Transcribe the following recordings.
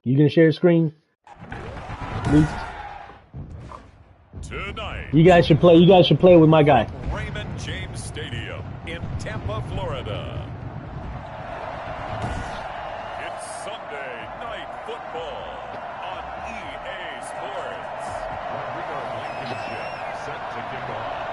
You gonna share the screen? Please? Tonight, You guys should play. You guys should play with my guy. Raymond James Stadium in Tampa, Florida. It's Sunday Night Football on EA Sports. Rodrigo Blankenship set to kick off.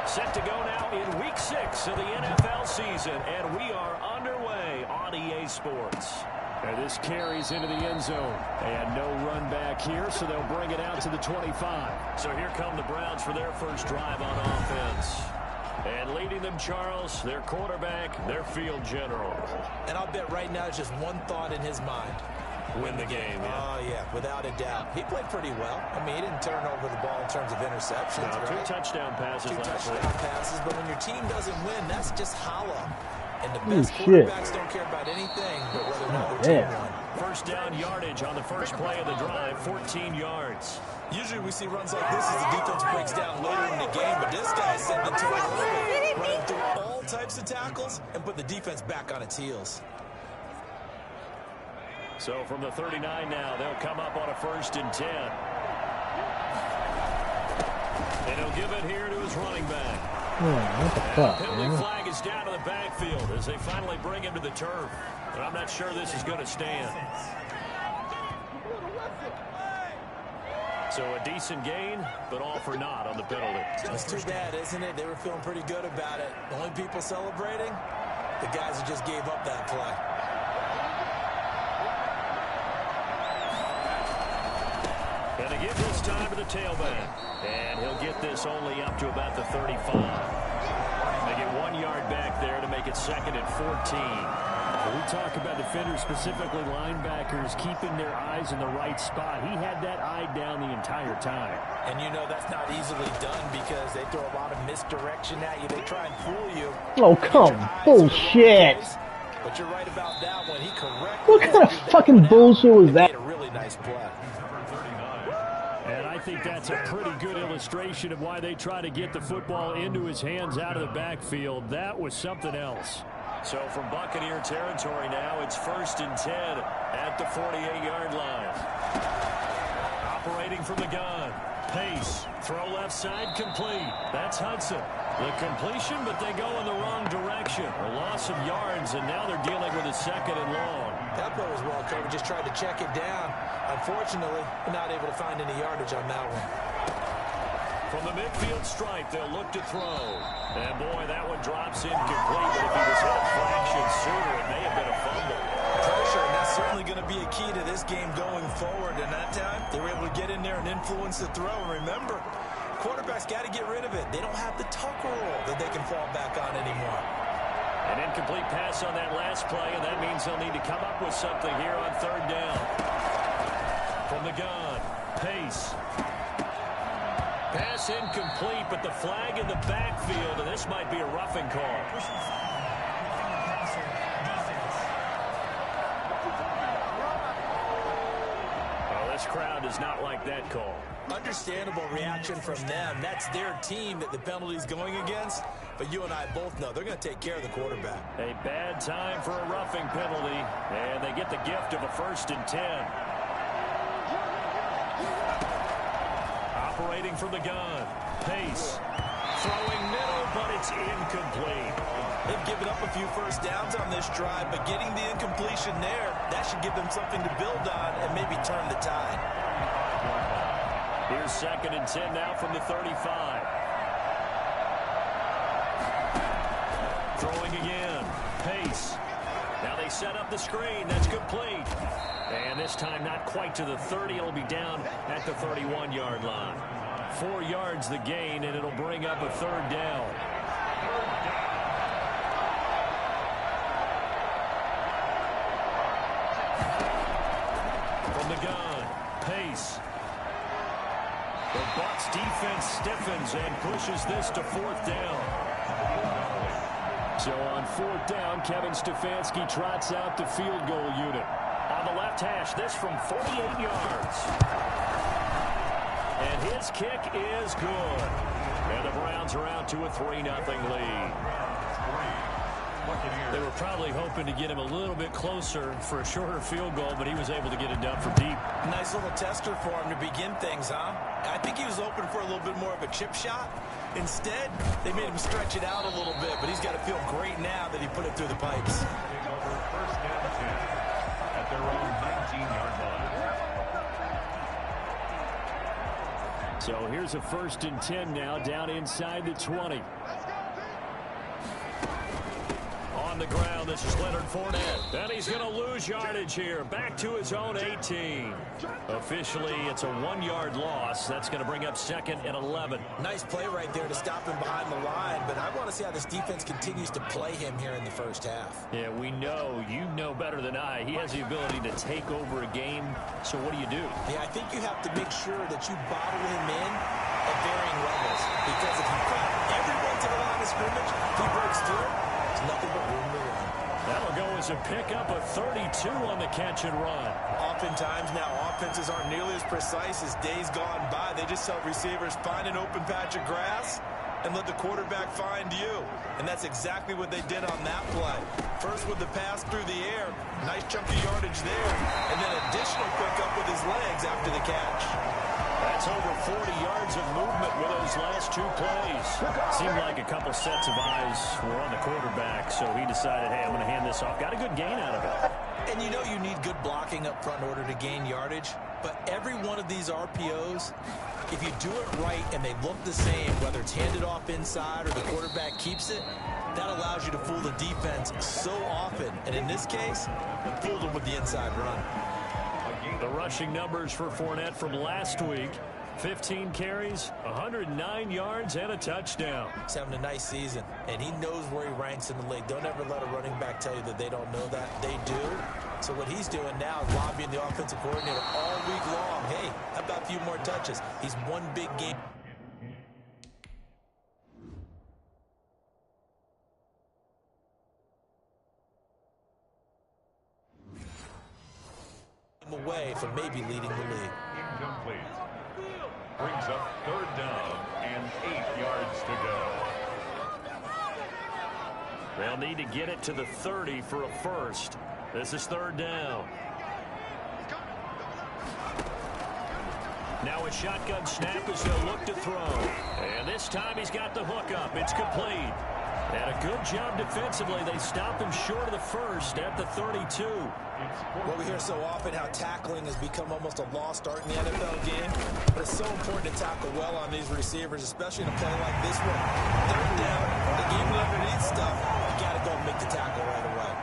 Set to go now in Week 6 of the NFL season, and we are underway on EA Sports. And this carries into the end zone. And no run back here, so they'll bring it out to the 25. So here come the Browns for their first drive on offense. And leading them, Charles, their quarterback, their field general. And I'll bet right now it's just one thought in his mind. Win the game, yeah. Oh, yeah, without a doubt. He played pretty well. I mean, he didn't turn over the ball in terms of interceptions. No, right? 2 touchdown passes last week. 2 touchdown passes, but when your team doesn't win, that's just hollow. And the best quarterbacks don't care about anything but whether or not their team won. First down yardage on the first play of the drive, 14 yards. Usually we see runs like this as the defense breaks down later in the game, but this guy sent the total over, running through all types of tackles and put the defense back on its heels. So from the 39 now, they'll come up on a 1st and 10. And he'll give it here to his running back. What the fuck, penalty man? flag is down to the backfield as they finally bring him to the turf. But I'm not sure this is going to stand. So a decent gain, but all for naught on the penalty. It's too bad, isn't it? They were feeling pretty good about it. The only people celebrating, the guys who just gave up that play. And they give this time to the tailback. And he'll get this only up to about the 35. They get 1 yard back there to make it 2nd and 14. We talk about defenders, specifically linebackers, keeping their eyes in the right spot. He had that eye down the entire time. And you know that's not easily done because they throw a lot of misdirection at you. They try and fool you. Oh, come. Bullshit. But you're right about that one. He corrected. What kind of fucking bullshit was that? Made a really nice play. And I think that's a pretty good illustration of why they try to get the football into his hands out of the backfield. That was something else. So from Buccaneer territory now, it's 1st and 10 at the 48-yard line. Operating from the gun. Pace. Throw left side complete. That's Hudson. The completion, but they go in the wrong direction. A loss of yards, and now they're dealing with a 2nd and long. That play was well covered. Just tried to check it down. Unfortunately, not able to find any yardage on that one. From the midfield stripe, they'll look to throw. And boy, that one drops incomplete, but if he was hit a fraction sooner, it may have been a fumble. Pressure, and that's certainly going to be a key to this game going forward. And that time, they were able to get in there and influence the throw. And remember, quarterbacks got to get rid of it. They don't have the tucker roll that they can fall back on anymore. An incomplete pass on that last play, and that means they'll need to come up with something here on 3rd down. From the gun, Pace. Pass incomplete, but the flag in the backfield, and this might be a roughing call. Oh, this crowd does not like that call. Understandable reaction from them. That's their team that the penalty's going against. But you and I both know they're going to take care of the quarterback. A bad time for a roughing penalty, and they get the gift of a 1st and 10. Operating from the gun. Pace. Throwing middle, but it's incomplete. They've given up a few first downs on this drive, but getting the incompletion there, that should give them something to build on and maybe turn the tide. Here's 2nd and 10 now from the 35. Throwing again. Pace. Now they set up the screen. That's complete. And this time not quite to the 30. It'll be down at the 31-yard line. 4 yards the gain, and it'll bring up a 3rd down. From the gun, Pace. The Bucs defense stiffens and pushes this to 4th down. So on 4th down, Kevin Stefanski trots out the field goal unit. On the left hash, this from 48 yards. And his kick is good. And the Browns are out to a 3-0 lead. They were probably hoping to get him a little bit closer for a shorter field goal, but he was able to get it done for deep. Nice little tester for him to begin things, huh? I think he was open for a little bit more of a chip shot. Instead, they made him stretch it out a little bit, but he's got to feel great now that he put it through the pipes. First down 10 at their own 19-yard line. So here's a 1st and 10 now, down inside the 20. On the ground, this is Leonard Fournette. And he's going to lose yardage here. Back to his own 18. Officially, it's a 1-yard loss. That's going to bring up 2nd and 11. Nice play right there to stop him behind the line, but I want to see how this defense continues to play him here in the first half. Yeah, we know, you know better than I, he has the ability to take over a game. So what do you do? Yeah, I think you have to make sure that you bottle him in at varying levels, because if you crack everyone to the line of scrimmage, if he breaks through, it's nothing but room to run. That'll go as a pickup of 32 on the catch and run. Oftentimes now, offenses aren't nearly as precise as days gone by. They just help receivers find an open patch of grass and let the quarterback find you. And that's exactly what they did on that play. First with the pass through the air, nice chunk of yardage there, and then additional pickup with his legs after the catch. That's over 40 yards of movement with those last 2 plays. Seemed like a couple sets of eyes were on the quarterback, so he decided, hey, I'm going to hand this off. Got a good gain out of it. And you know you need good blocking up front in order to gain yardage, but every one of these RPOs, if you do it right and they look the same, whether it's handed off inside or the quarterback keeps it, that allows you to fool the defense so often. And in this case, fooled them with the inside run. The rushing numbers for Fournette from last week: 15 carries, 109 yards, and a touchdown. He's having a nice season, and he knows where he ranks in the league. Don't ever let a running back tell you that they don't know that. They do. So what he's doing now is lobbying the offensive coordinator all week long. Hey, how about a few more touches? He's one big game away from maybe leading the league. Incomplete. Brings up 3rd down and 8 yards to go. They'll need to get it to the 30 for a first. This is 3rd down. Now a shotgun snap as they'll look to throw. And this time he's got the hook up. It's complete. And a good job defensively. They stop him short of the first at the 32. Well, we hear so often how tackling has become almost a lost art in the NFL game. But it's so important to tackle well on these receivers, especially in a play like this one. 3rd down, the game underneath stuff, you got to go and make the tackle right away.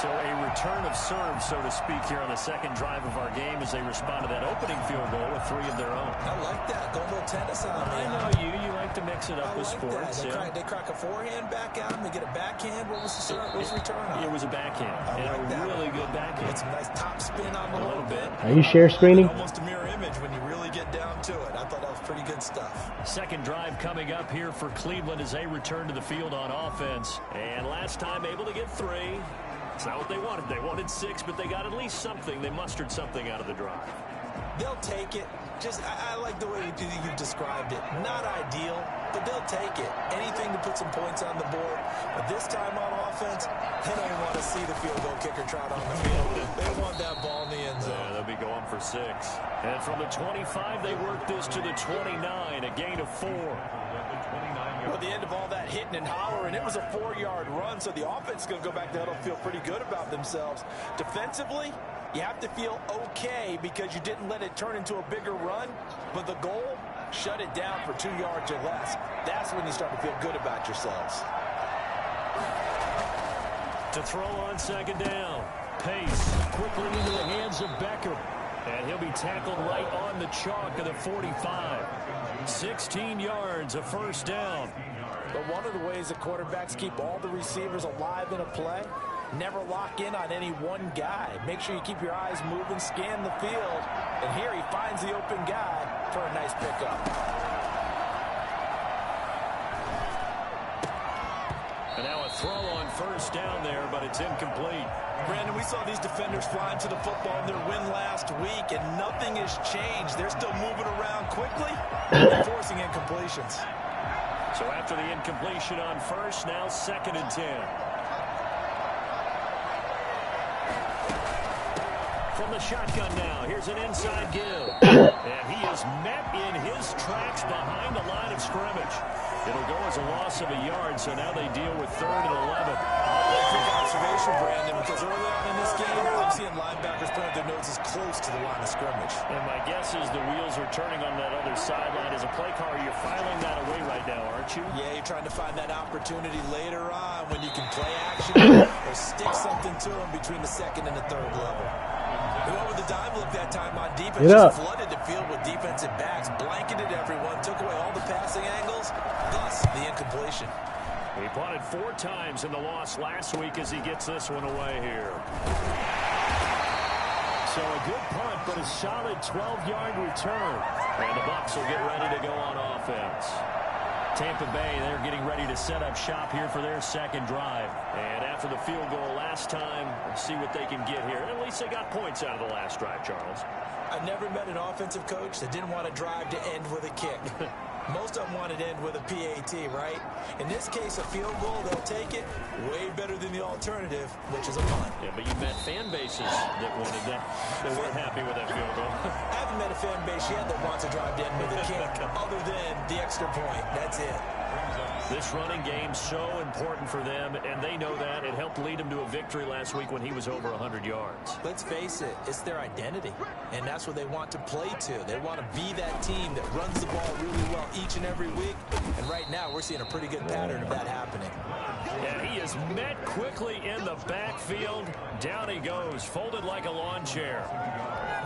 So a return of serve, so to speak, here on the 2nd drive of our game as they respond to that opening field goal with 3 of their own. I like that. Go a little tennis on me. I know you. You like to mix it up with sports. They crack a forehand back out and they get a backhand. What was the serve? What was the return on? It was a backhand. And a really good backhand. Get some nice top spin on the little bit. Are you share screening? Almost a mirror image when you really get down to it. I thought that was pretty good stuff. 2nd drive coming up here for Cleveland as they return to the field on offense. And last time able to get 3. It's not what they wanted. They wanted 6, but they got at least something. They mustered something out of the drive. They'll take it. I like the way you described it. Not ideal, but they'll take it. Anything to put some points on the board. But this time on offense, they don't want to see the field goal kicker trot on the field. They want that ball in the end zone. Yeah, they'll be going for 6. And from the 25, they work this to the 29, a gain of 4. Well, at the end of all that hitting and hollering, it was a 4-yard run, so the offense is going to go back to huddle and feel pretty good about themselves. Defensively, you have to feel okay because you didn't let it turn into a bigger run, but the goal, shut it down for 2 yards or less. That's when you start to feel good about yourselves. To throw on 2nd down. Pace quickly into the hands of Beckham. And he'll be tackled right on the chalk of the 45. 16 yards, a 1st down. But one of the ways that quarterbacks keep all the receivers alive in a play, never lock in on any one guy. Make sure you keep your eyes moving, scan the field. And here he finds the open guy for a nice pickup. And now a throw on first down there, but it's incomplete. Brandon, we saw these defenders flying to the football in their win last week, and nothing has changed. They're still moving around quickly and forcing incompletions. So after the incompletion on first, now 2nd and 10. From the shotgun now, here's an inside give. And he is met in his tracks behind the line of scrimmage. It'll go as a loss of a yard, so now they deal with 3rd and 11. Quick observation, Brandon, because early on in this game, I'm seeing linebackers point their noses close to the line of scrimmage. And my guess is the wheels are turning on that other sideline. As a play caller, you're filing that away right now, aren't you? Yeah, you're trying to find that opportunity later on when you can play action or stick something to them between the 2nd and the 3rd level. They went with the dime look that time on defense. Just flooded the field with defensive backs, blanketed everyone, took away all the passing angles, thus the incompletion. He punted 4 times in the loss last week as he gets this one away here. So a good punt, but a solid 12-yard return. And the Bucs will get ready to go on offense. Tampa Bay, they're getting ready to set up shop here for their 2nd drive. And after the field goal last time, let's see what they can get here. At least they got points out of the last drive, Charles. I've never met an offensive coach that didn't want to drive to end with a kick. Most of them wanted to end with a PAT, right? In this case, a field goal, they'll take it. Way better than the alternative, which is a punt. Yeah, but you met fan bases that wanted that. They weren't happy with that field goal. I haven't met a fan base yet that wants to drive to end with a kick, other than the extra point. That's it. This running game so important for them, and they know that. It helped lead them to a victory last week when he was over 100 yards. Let's face it, it's their identity, and that's what they want to play to. They want to be that team that runs the ball really well each and every week, and right now we're seeing a pretty good pattern of that happening. And he is met quickly in the backfield. Down he goes, folded like a lawn chair.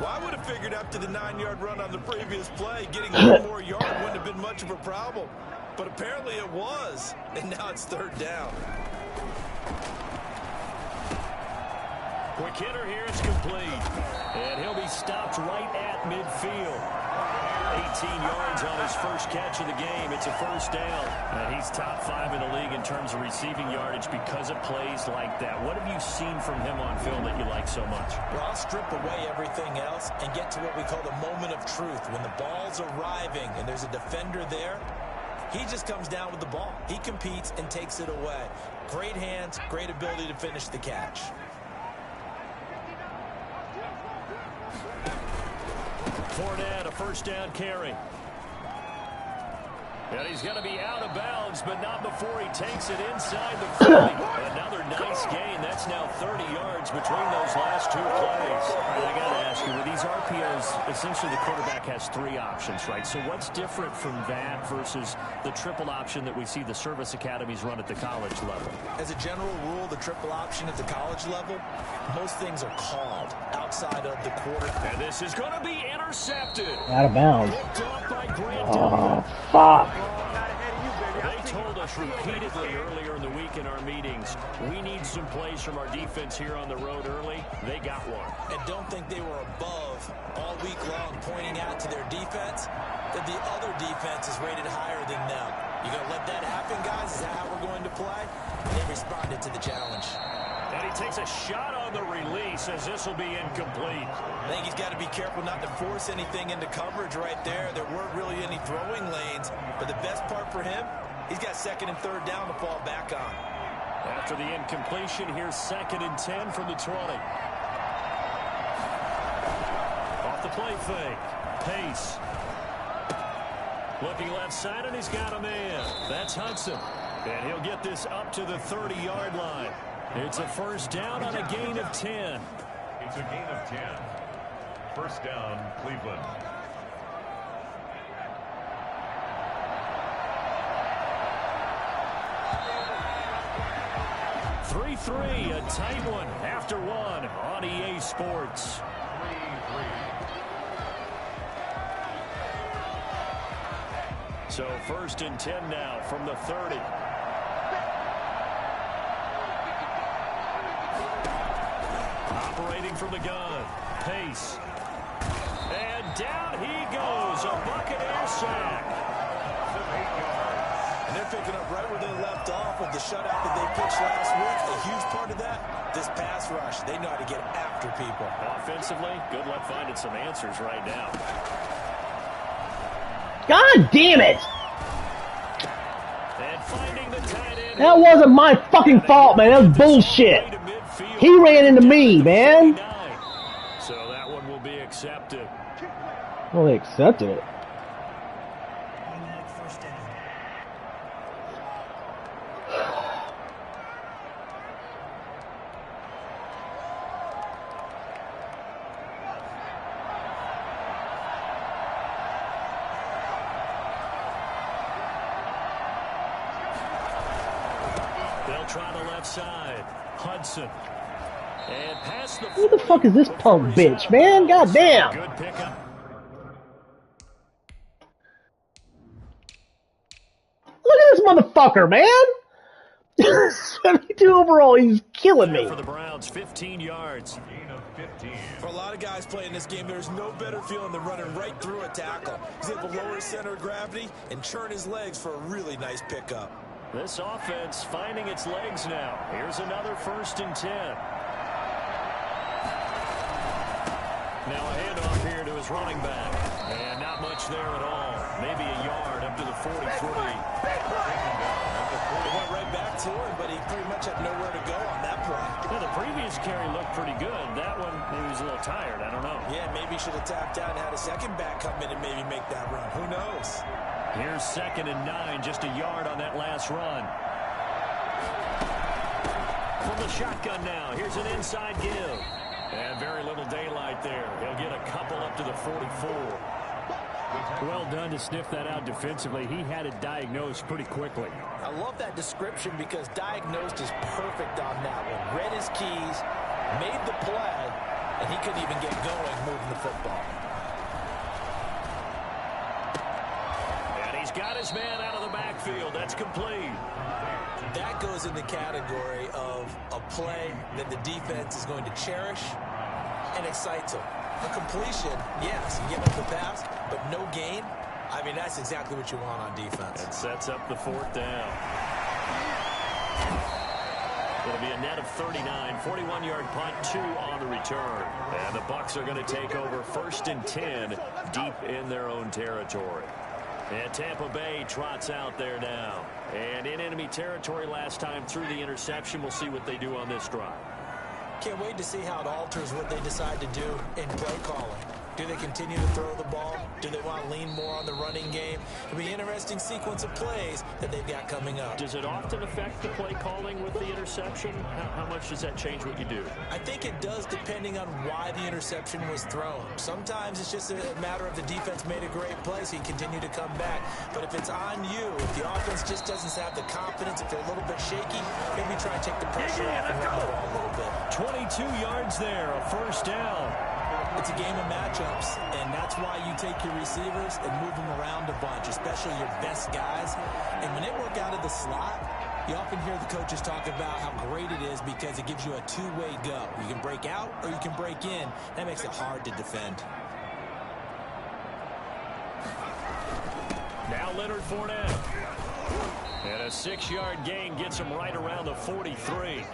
Well, I would have figured after the 9-yard run on the previous play, getting 1 more yard wouldn't have been much of a problem. But apparently it was, and now it's 3rd down. Quick hitter here, it's complete. And he'll be stopped right at midfield. 18 yards on his first catch of the game. It's a 1st down. And he's top 5 in the league in terms of receiving yardage because of plays like that. What have you seen from him on film that you like so much? Well, I'll strip away everything else and get to what we call the moment of truth. When the ball's arriving and there's a defender there, he just comes down with the ball. He competes and takes it away. Great hands, great ability to finish the catch. Fournette, a 1st down carry. And he's going to be out of bounds, but not before he takes it inside the 40. Another nice gain. That's now 30 yards between those last 2 plays. I got to ask you, with these RPOs, essentially the quarterback has 3 options, right? So what's different from that versus the triple option that we see the service academies run at the college level? As a general rule, the triple option at the college level, most things are called outside of the quarterback. And this is going to be intercepted. Out of bounds. Picked off by Grant Oh, fuck. They told us repeatedly earlier in the week in our meetings, we need some plays from our defense here on the road early. They got one. And don't think they were above all week long pointing out to their defense that the other defense is rated higher than them. You going to let that happen, guys? Is that how we're going to play? And they responded to the challenge. And he takes a shot on the release as this will be incomplete. I think he's got to be careful not to force anything into coverage right there. There weren't really any throwing lanes. But the best part for him, he's got 2nd and 3rd down to fall back on. After the incompletion, here's 2nd and 10 from the 20. Off the play fake. Pace. Looking left side, and he's got a man. That's Hudson. And he'll get this up to the 30-yard line. It's a 1st down on a gain of 10. It's a gain of 10. 1st down, Cleveland. A tight one after 1 on EA Sports. 3-3. So 1st and 10 now from the 30. Operating from the gun. Pace. And down he goes. A Buccaneer sack. And they're picking up right where they left off with the shutout that they pitched last week. A huge part of that, this pass rush. They know how to get after people. Offensively, good luck finding some answers right now. God damn it! And finding the tight end. That wasn't my fucking fault, man. That was bullshit. He ran into me, man. So that one will be accepted. Well, they accepted it. They'll try the left side. Hudson. And past the... Who the fuck is this punk bitch, man? God damn. Good pickup. Look at this motherfucker, man. 72 overall. He's killing me. For the Browns, 15 yards. Gain of 15. For a lot of guys playing this game, there's no better feeling than running right through a tackle. He's able to lower his center of gravity and churn his legs for a really nice pickup. This offense finding its legs now. Here's another 1st and 10. Now a handoff here to his running back. And not much there at all. Maybe a yard up to the 43. It went right back to him, but he pretty much had nowhere to go on that play. Well, the previous carry looked pretty good. That one, maybe he was a little tired. I don't know. Yeah, maybe he should have tapped out and had a second back come in and maybe make that run. Who knows? Here's 2nd and 9, just a yard on that last run. From the shotgun now, here's an inside give. And very little daylight there. He'll get a couple up to the 44. Well done to sniff that out defensively. He had it diagnosed pretty quickly. I love that description because diagnosed is perfect on that one. Read his keys, made the play, and he couldn't even get going moving the football. And he's got his man out of the backfield. That's complete. That goes in the category of a play that the defense is going to cherish and excites them. A completion, yes, you give up the pass, but no gain. I mean, that's exactly what you want on defense. And sets up the 4th down. It'll be a net of 39, 41-yard punt, 2 on the return. And the Bucs are going to take over 1st and 10 deep in their own territory. And Tampa Bay trots out there now. And in enemy territory last time through the interception. We'll see what they do on this drive. Can't wait to see how it alters what they decide to do in play calling. Do they continue to throw the ball? Do they want to lean more on the running game? It'll be an interesting sequence of plays that they've got coming up. Does it often affect the play calling with the interception? How much does that change what you do? I think it does depending on why the interception was thrown. Sometimes it's just a matter of the defense made a great play, so you continue to come back. But if it's on you, if the offense just doesn't have the confidence, if they're a little bit shaky, maybe try and take the pressure off and run the ball a little bit. 22 yards there, a 1st down. It's a game of matchups, and that's why you take your receivers and move them around a bunch, especially your best guys. And when they work out of the slot, you often hear the coaches talk about how great it is because it gives you a two-way go. You can break out or you can break in. That makes it hard to defend. Now Leonard Fournette. And a 6-yard gain gets him right around the 43.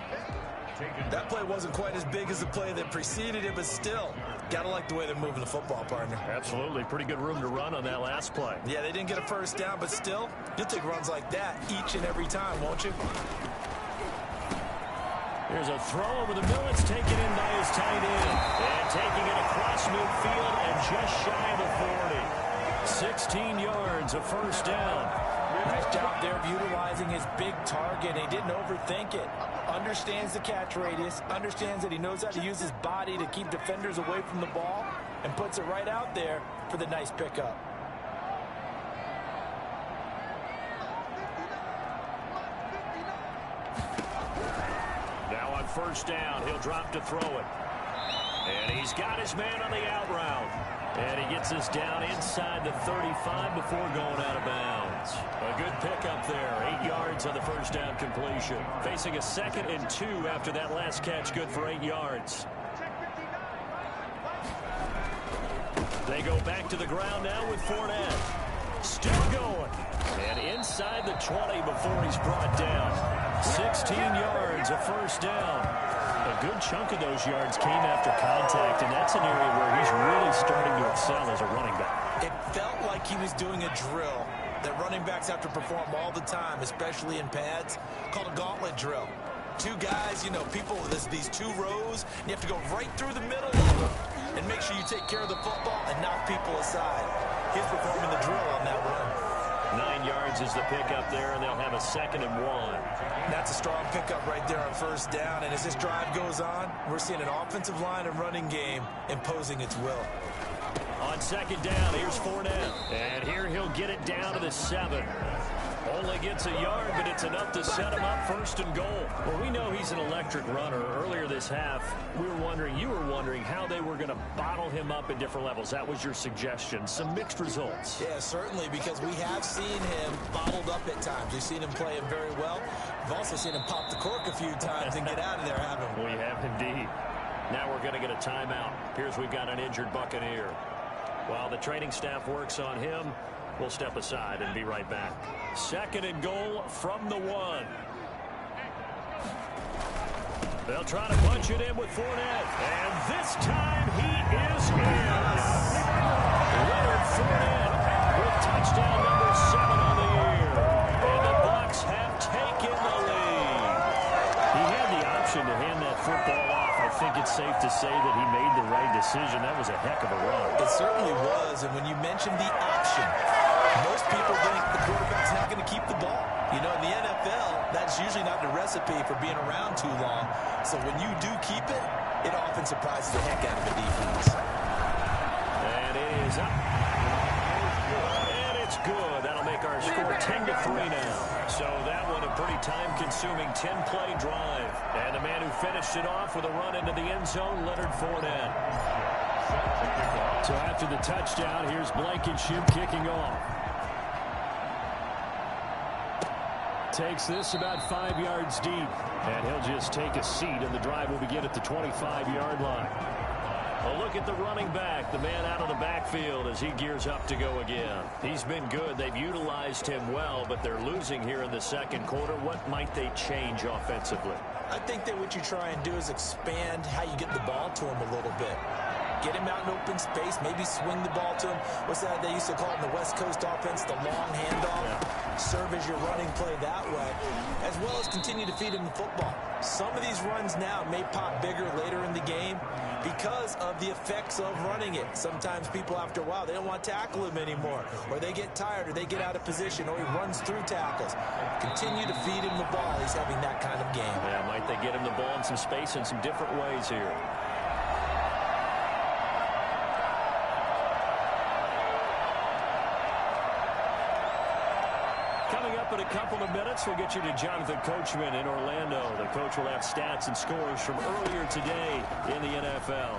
That play wasn't quite as big as the play that preceded it, but still, got to like the way they're moving the football, partner. Absolutely. Pretty good room to run on that last play. Yeah, they didn't get a 1st down, but still, you'll take runs like that each and every time, won't you? Here's a throw over the middle. It's taken in by his tight end. And taking it across midfield and just shy of the 40. 16 yards, a 1st down. Nice job there of utilizing his big target. He didn't overthink it. Understands the catch radius, understands that he knows how to use his body to keep defenders away from the ball, and puts it right out there for the nice pickup. Now on 1st down, he'll drop to throw it. And he's got his man on the out route. And he gets us down inside the 35 before going out of bounds. A good pickup there. 8 yards on the 1st down completion. Facing a 2nd and 2 after that last catch. Good for 8 yards. They go back to the ground now with Fournette. Still going. And inside the 20 before he's brought down. 16 yards, a first down. A good chunk of those yards came after contact, and that's an area where he's really starting to excel as a running back. It felt like he was doing a drill that running backs have to perform all the time, especially in pads, called a gauntlet drill. Two guys, you know, people, these two rows, and you have to go right through the middle of them and make sure you take care of the football and knock people aside. He's performing the drill on that run. 9 yards is the pickup there, and they'll have a 2nd and 1. That's a strong pickup right there on first down, and as this drive goes on, we're seeing an offensive line and running game imposing its will. On 2nd down, here's Fournette. And here he'll get it down to the 7. Only gets a yard, but it's enough to set him up 1st and goal. Well, we know he's an electric runner. Earlier this half, you were wondering how they were going to bottle him up at different levels. That was your suggestion. Some mixed results. Yeah, certainly, because we have seen him bottled up at times. We've seen him play him very well. We've also seen him pop the cork a few times and get out of there, haven't we? We have indeed. Now we're going to get a timeout. Here's we've got an injured Buccaneer. While the training staff works on him, we'll step aside and be right back. 2nd and goal from the 1. They'll try to punch it in with Fournette. And this time he is in. Leonard Fournette with touchdown number 7 on the year. And the Bucs have taken the lead. He had the option to hand that football off. I think it's safe to say that he made the right decision. That was a heck of a run. It certainly was. And when you mentioned the option, most people think the quarterback's not going to keep the ball. You know, in the NFL, that's usually not the recipe for being around too long. So when you do keep it, it often surprises the heck out of the defense. And it is up. And it's good. That'll make our score 10-3 now. So that one a pretty time-consuming 10-play drive. And the man who finished it off with a run into the end zone, Leonard Fournette. So after the touchdown, here's Blankenship kicking off. Takes this about 5 yards deep. And he'll just take a seat, and the drive will begin at the 25-yard line. A look at the running back, the man out of the backfield as he gears up to go again. He's been good. They've utilized him well, but they're losing here in the 2nd quarter. What might they change offensively? I think that what you try and do is expand how you get the ball to him a little bit. Get him out in open space, maybe swing the ball to him. What's that they used to call it in the West Coast offense, the long handoff? Yeah. Serve as your running play that way, as well as continue to feed him the football. Some of these runs now may pop bigger later in the game because of the effects of running it. Sometimes people, after a while, they don't want to tackle him anymore, or they get tired, or they get out of position, or he runs through tackles. Continue to feed him the ball. He's having that kind of game. Yeah, might they get him the ball in some space in some different ways here. In a couple of minutes, we'll get you to Jonathan Coachman in Orlando. The coach will have stats and scores from earlier today in the NFL.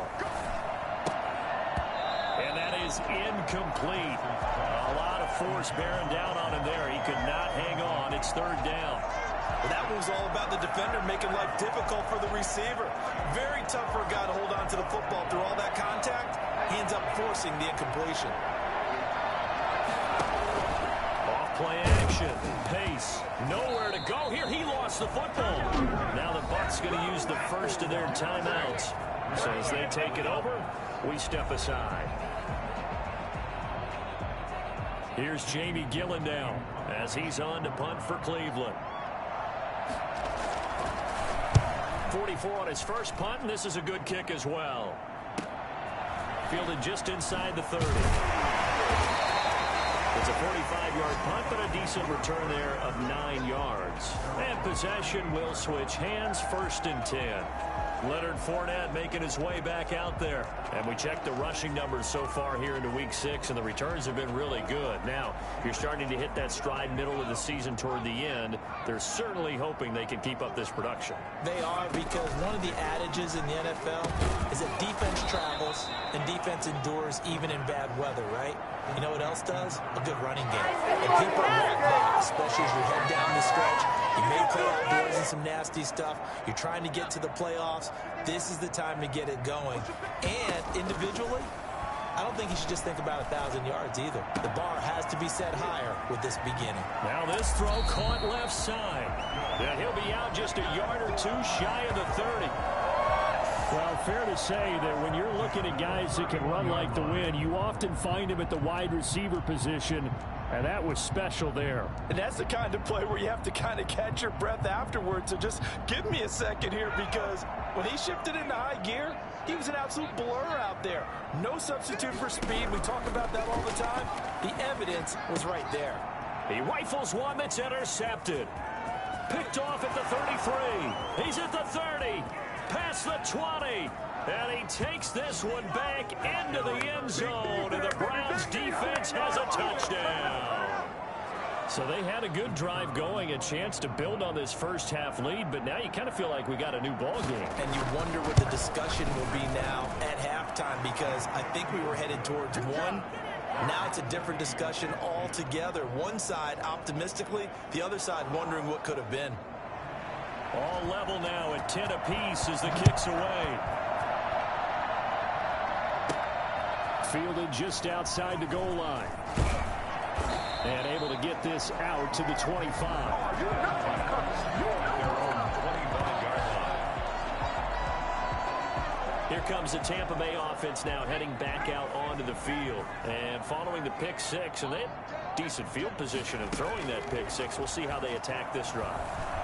And that is incomplete. A lot of force bearing down on him there. He could not hang on. It's 3rd down. Well, that was all about the defender making life difficult for the receiver. Very tough for a guy to hold on to the football through all that contact. He ends up forcing the incompletion. Play action, pace, nowhere to go. Here he lost the football. Now the Bucs going to use the first of their timeouts. So as they take it over, we step aside. Here's Jamie Gillen now as he's on to punt for Cleveland. 44 on his first punt, and this is a good kick as well. Fielded just inside the 30. It's a 45-yard punt, but a decent return there of 9 yards. And possession will switch hands, 1st and 10. Leonard Fournette making his way back out there. And we checked the rushing numbers so far here into Week 6, and the returns have been really good. Now, you're starting to hit that stride middle of the season toward the end. They're certainly hoping they can keep up this production. They are, because one of the adages in the NFL is that defense travels and defense endures even in bad weather, right? You know what else does? A good running game. And people want that, especially as you head down the stretch. You may play outdoors in some nasty stuff. You're trying to get to the playoffs. This is the time to get it going. And individually, I don't think he should just think about 1,000 yards either. The bar has to be set higher with this beginning. Now this throw caught left side. And he'll be out just a yard or two shy of the 30. Well, fair to say that when you're looking at guys that can run like the wind, you often find him at the wide receiver position, and that was special there. And that's the kind of play where you have to kind of catch your breath afterwards. So just give me a second here, because when he shifted into high gear, he was an absolute blur out there. No substitute for speed. We talk about that all the time. The evidence was right there. He rifles one that's intercepted. Picked off at the 33. He's at the 30. Past the 20. And he takes this one back into the end zone. And the Browns defense has a touchdown. So they had a good drive going, a chance to build on this first half lead, but now you kind of feel like we got a new ball game. And you wonder what the discussion will be now at halftime, because I think we were headed towards one. Now it's a different discussion altogether. One side optimistically, the other side wondering what could have been. All level now at 10 apiece as the kick's away. Fielded just outside the goal line. And able to get this out to the 25. Here comes the Tampa Bay offense now heading back out onto the field. And following the pick six, and they had decent field position in throwing that pick six. We'll see how they attack this drive.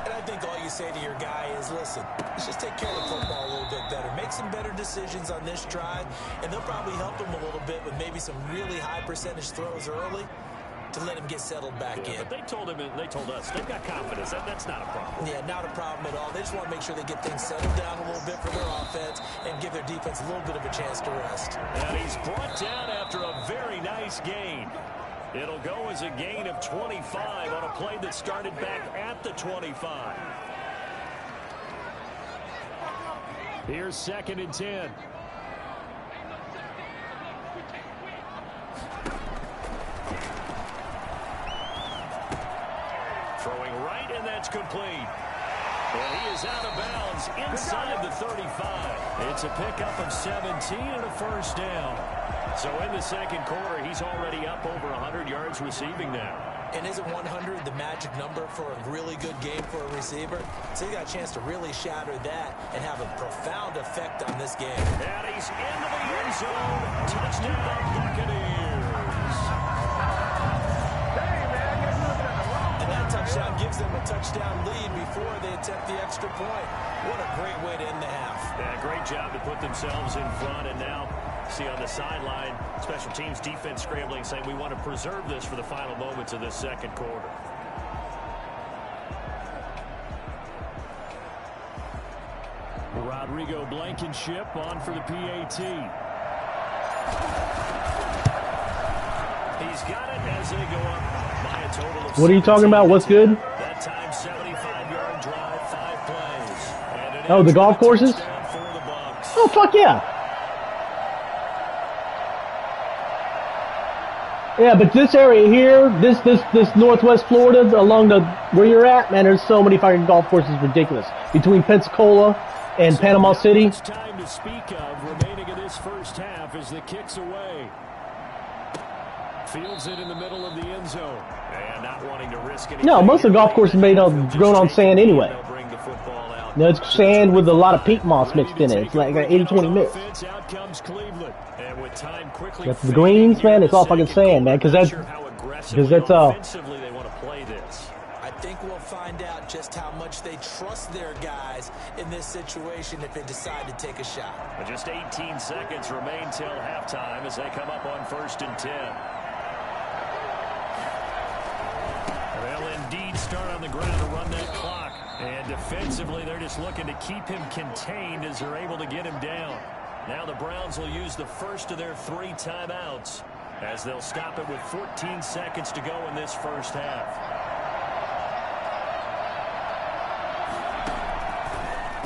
And I think all you say to your guy is, listen, let's just take care of the football a little bit better. Make some better decisions on this drive, and they'll probably help him a little bit with maybe some really high percentage throws early to let him get settled back in. But they told him, and they told us, they've got confidence. That's not a problem. Yeah, not a problem at all. They just want to make sure they get things settled down a little bit for their offense and give their defense a little bit of a chance to rest. And he's brought down after a very nice gain. It'll go as a gain of 25 on a play that started back at the 25. Here's 2nd and 10. Throwing right, and that's complete. Well, he is out of bounds inside the 35. It's a pickup of 17 and a first down. So in the second quarter, he's already up over 100 yards receiving now. And isn't 100 the magic number for a really good game for a receiver? So you got a chance to really shatter that and have a profound effect on this game. And he's into the end zone. Touchdown, Buccaneers. And that touchdown gives them a touchdown lead before they attempt the extra point. What a great way to end the half. Yeah, great job to put themselves in front, and now see on the sideline, special teams defense scrambling, saying we want to preserve this for the final moments of this second quarter. Rodrigo Blankenship on for the PAT. He's got it as they go up by a total of What are you talking about? What's good? That time, 75-yard drive, 5 plays. Oh, the golf courses? Oh, fuck yeah. Yeah, but this area here, this Northwest Florida, along the where you're at, man, there's so many fucking golf courses, ridiculous. Between Pensacola and Panama City. It's time to speak of remaining in this first half as the kick's away. Fields it in the middle of the end zone. And not wanting to risk anything. No, most of the golf courses are made of grown on sand anyway. No, it's sand with a lot of peat moss mixed in it. It's like an 80-20 mix. Out comes Cleveland. And with time quickly that's the greens, man. It's all fucking sand, man. Because that's offensively they want to play this. I think we'll find out just how much they trust their guys in this situation if they decide to take a shot. But just 18 seconds remain till halftime as they come up on 1st and 10. They'll indeed start on the ground to run that clock. And defensively, they're just looking to keep him contained as they're able to get him down. Now the Browns will use the first of their 3 timeouts as they'll stop it with 14 seconds to go in this first half.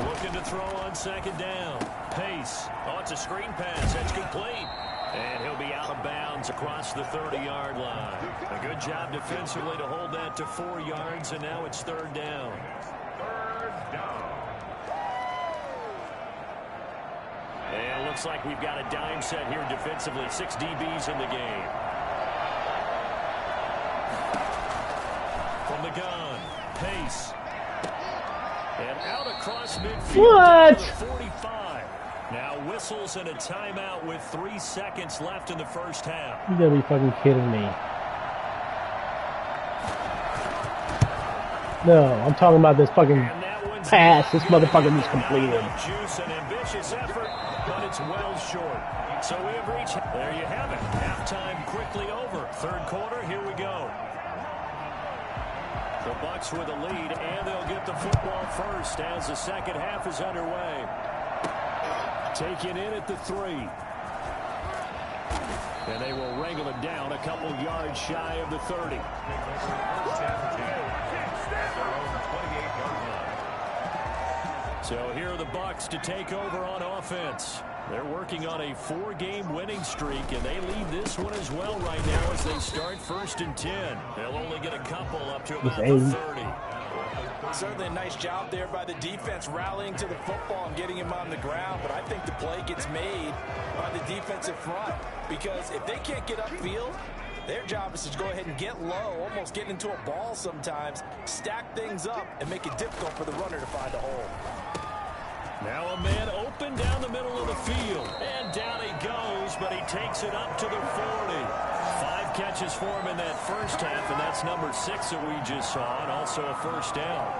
Looking to throw on 2nd down. Pace. Oh, it's a screen pass. That's complete. And he'll be out of bounds across the 30-yard line. A good job defensively to hold that to 4 yards, and now it's 3rd down. 3rd down. And looks like we've got a dime set here defensively. 6 DBs in the game. From the gun, Pace. And out across midfield. What? 45. Now whistles and a timeout with 3 seconds left in the first half. You gotta be fucking kidding me. No, I'm talking about this fucking pass this motherfucker just completed. Juice and ambitious effort, but it's well short. So we have reached. There you have it. Halftime quickly over. Third quarter, here we go. The Bucs with a lead, and they'll get the football first as the second half is underway. Taken in at the 3. And they will wrangle it down a couple yards shy of the 30. So here are the Bucs to take over on offense. They're working on a 4-game winning streak, and they lead this one as well right now as they start 1st and 10. They'll only get a couple up to about the 30. Certainly a nice job there by the defense rallying to the football and getting him on the ground, but I think the play gets made by the defensive front because if they can't get upfield, their job is to go ahead and get low, almost get into a ball sometimes, stack things up, and make it difficult for the runner to find a hole. Now a man open down the middle of the field. And down he goes, but he takes it up to the 40. 5 catches for him in that first half, and that's number 6 that we just saw, and also a first down.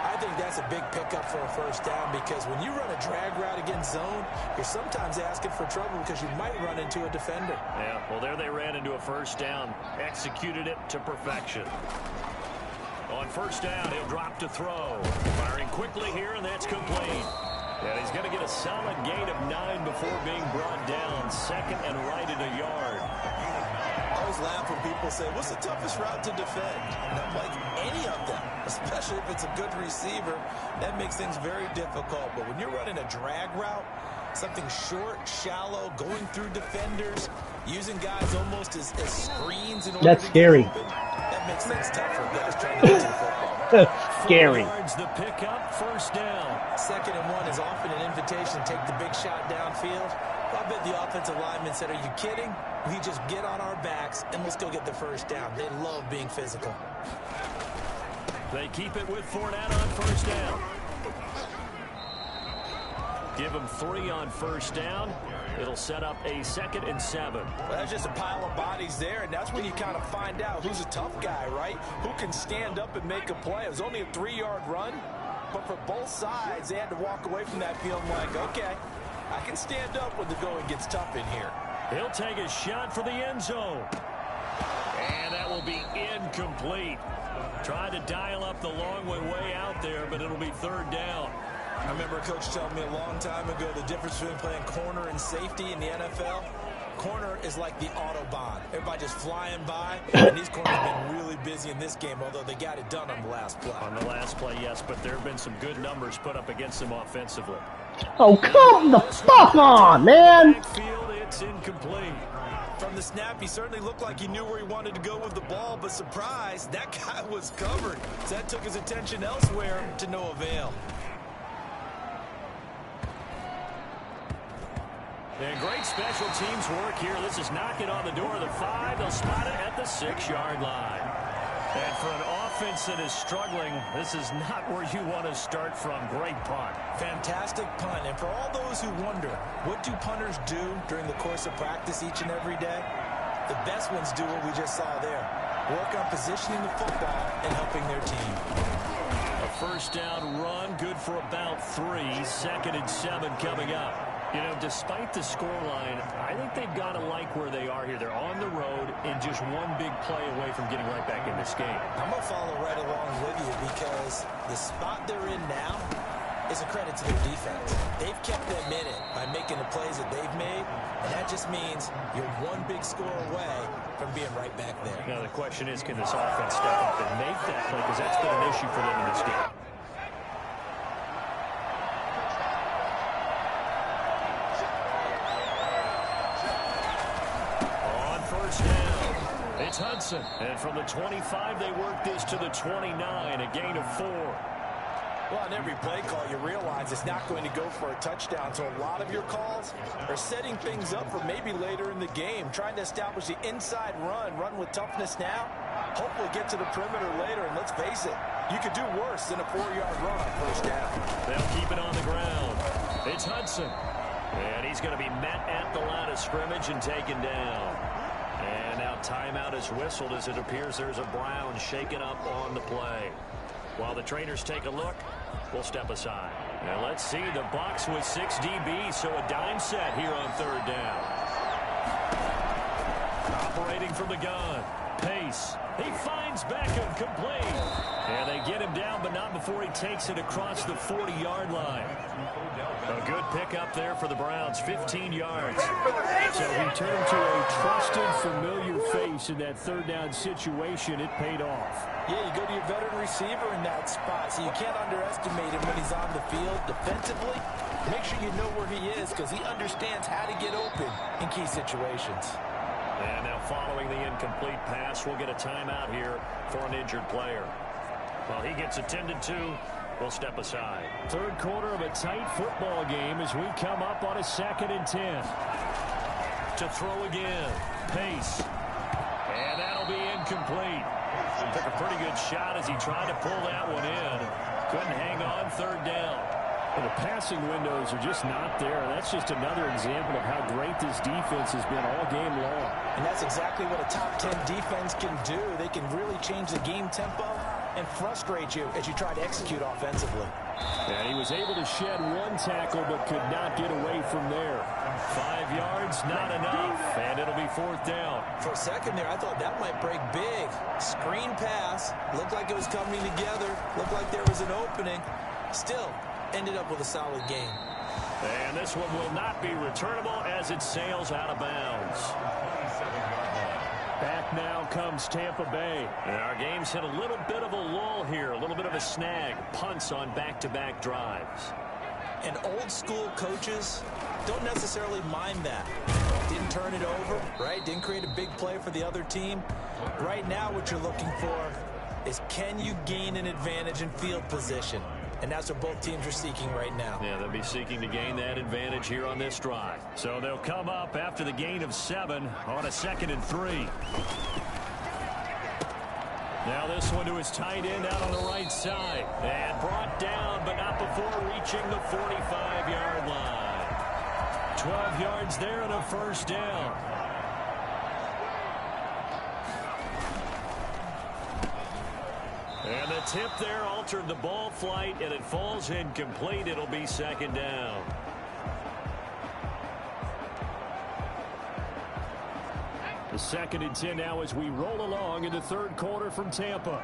I think that's a big pickup for a first down because when you run a drag route against zone, you're sometimes asking for trouble because you might run into a defender. Yeah, well, there they ran into a first down, executed it to perfection. On first down, he'll drop to throw. Firing quickly here, and that's complete. And he's going to get a solid gain of 9 before being brought down. 2nd and right at a yard. I always laugh when people say, what's the toughest route to defend? And I'm like, any of them, especially if it's a good receiver. That makes things very difficult. But when you're running a drag route, something short, shallow, going through defenders, using guys almost as screens in order That's to scary. get open, that makes things tough for guys trying to get to the football. Scary. 4 yards the pickup, first down. 2nd and 1 is often an invitation to take the big shot downfield. I bet the offensive lineman said, are you kidding? We just get on our backs and let's go get the first down. They love being physical. They keep it with Fournette on first down. Give them 3 on first down. It'll set up a 2nd and 7. Well, that's just a pile of bodies there, and that's when you kind of find out who's a tough guy, right? Who can stand up and make a play. It was only a 3-yard run, but for both sides, they had to walk away from that field like, okay, I can stand up when the going gets tough in here. He'll take a shot for the end zone. And that will be incomplete. Tried to dial up the long way out there, but it'll be 3rd down. I remember a coach telling me a long time ago the difference between playing corner and safety in the NFL. Corner is like the Autobahn. Everybody just flying by, and these corners have been really busy in this game, although they got it done on the last play. On the last play, yes, but there have been some good numbers put up against them offensively. Oh, come the fuck on, man! Backfield, it's incomplete. From the snap, he certainly looked like he knew where he wanted to go with the ball, but surprise, that guy was covered. So that took his attention elsewhere to no avail. And great special teams work here. This is knocking on the door of the 5. They'll spot it at the 6-yard line. And for an offense that is struggling, this is not where you want to start from. Great punt. Fantastic punt. And for all those who wonder, what do punters do during the course of practice each and every day? The best ones do what we just saw there. Work on positioning the football and helping their team. A first down run, good for about 3. 2nd and 7 coming up. You know, despite the scoreline, I think they've got to like where they are here. They're on the road and just one big play away from getting right back in this game. I'm going to follow right along with you because the spot they're in now is a credit to their defense. They've kept them in it by making the plays that they've made, and that just means you're one big score away from being right back there. Now, the question is, can this offense step up and make that play? Because that's been an issue for them in this game. It's Hudson. And from the 25, they work this to the 29, a gain of 4. Well, on every play call, you realize it's not going to go for a touchdown. So a lot of your calls are setting things up for maybe later in the game, trying to establish the inside run with toughness now, hopefully get to the perimeter later. And let's face it, you could do worse than a 4-yard run on first down. They'll keep it on the ground. It's Hudson. And he's going to be met at the line of scrimmage and taken down. And now timeout is whistled as it appears there's a Brown shaken up on the play. While the trainers take a look, we'll step aside. Now let's see the box with 6 DBs, so a dime set here on third down. Operating from the gun. Pace. He finds Beckham complete. And they get him down, but not before he takes it across the 40-yard line. A good pickup there for the Browns, 15 yards. So he turned to a trusted, familiar face in that third down situation. It paid off. Yeah, you go to your veteran receiver in that spot, so you can't underestimate him when he's on the field defensively. Make sure you know where he is because he understands how to get open in key situations. And now following the incomplete pass, we'll get a timeout here for an injured player. While he gets attended to, we'll step aside. Third quarter of a tight football game as we come up on a 2nd and 10. To throw again. Pace. And that'll be incomplete. Took a pretty good shot as he tried to pull that one in. Couldn't hang on third down. Well, the passing windows are just not there. That's just another example of how great this defense has been all game long. And that's exactly what a top 10 defense can do. They can really change the game tempo and frustrate you as you try to execute offensively. And he was able to shed one tackle but could not get away from there. 5 yards, not enough, and it'll be 4th down. For a second there, I thought that might break big. Screen pass, looked like it was coming together, looked like there was an opening. Still, ended up with a solid game. And this one will not be returnable as it sails out of bounds. Back now comes Tampa Bay. And our game's hit a little bit of a lull here, a little bit of a snag. Punts on back-to-back drives. And old school coaches don't necessarily mind that. Didn't turn it over, right? Didn't create a big play for the other team. Right now what you're looking for is can you gain an advantage in field position? And that's what both teams are seeking right now. Yeah, they'll be seeking to gain that advantage here on this drive. So they'll come up after the gain of 7 on a 2nd and 3. Now this one to his tight end out on the right side. And brought down, but not before reaching the 45-yard line. 12 yards there and a 1st down. And the tip there altered the ball flight, and it falls incomplete. It'll be 2nd down. The 2nd and 10 now as we roll along in the third quarter from Tampa.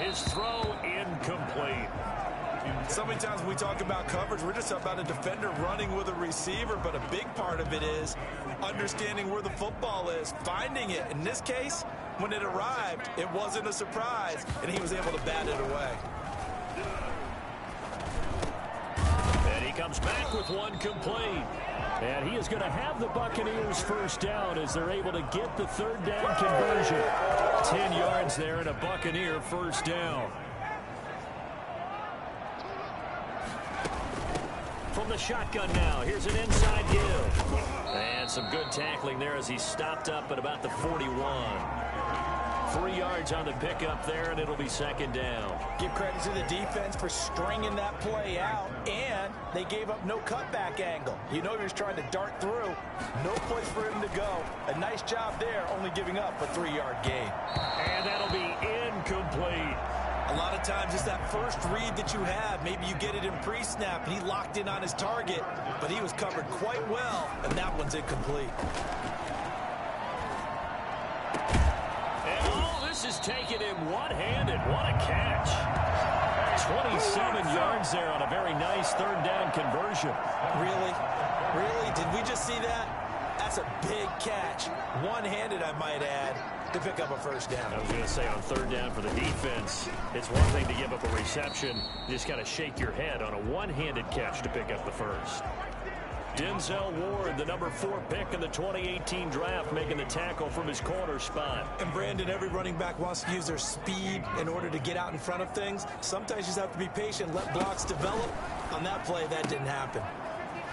His throw incomplete. So many times when we talk about coverage, we're just about a defender running with a receiver, but a big part of it is understanding where the football is, finding it. In this case, when it arrived, it wasn't a surprise, and he was able to bat it away. And he comes back with one complete. And he is going to have the Buccaneers 1st down as they're able to get the 3rd down conversion. 10 yards there and a Buccaneer 1st down. From the shotgun now, here's an inside give. And some good tackling there as he stopped up at about the 41. 3 yards on the pickup there, and it'll be 2nd down. Give credit to the defense for stringing that play out, and they gave up no cutback angle. You know he was trying to dart through. No place for him to go. A nice job there, only giving up a 3-yard gain. And that'll be incomplete. A lot of times it's that first read that you have. Maybe you get it in pre-snap, and he locked in on his target, but he was covered quite well, and that one's incomplete. And all this is taken in one-handed. What a catch. 27 yards there on a very nice 3rd down conversion. Really? Really? Did we just see that? That's a big catch. One-handed, I might add, to pick up a 1st down. I was going to say on 3rd down for the defense, it's one thing to give up a reception. You just got to shake your head on a one-handed catch to pick up the 1st. Denzel Ward, the number 4 pick in the 2018 draft, making the tackle from his corner spot. And Brandon, every running back wants to use their speed in order to get out in front of things. Sometimes you just have to be patient, let blocks develop. On that play, that didn't happen.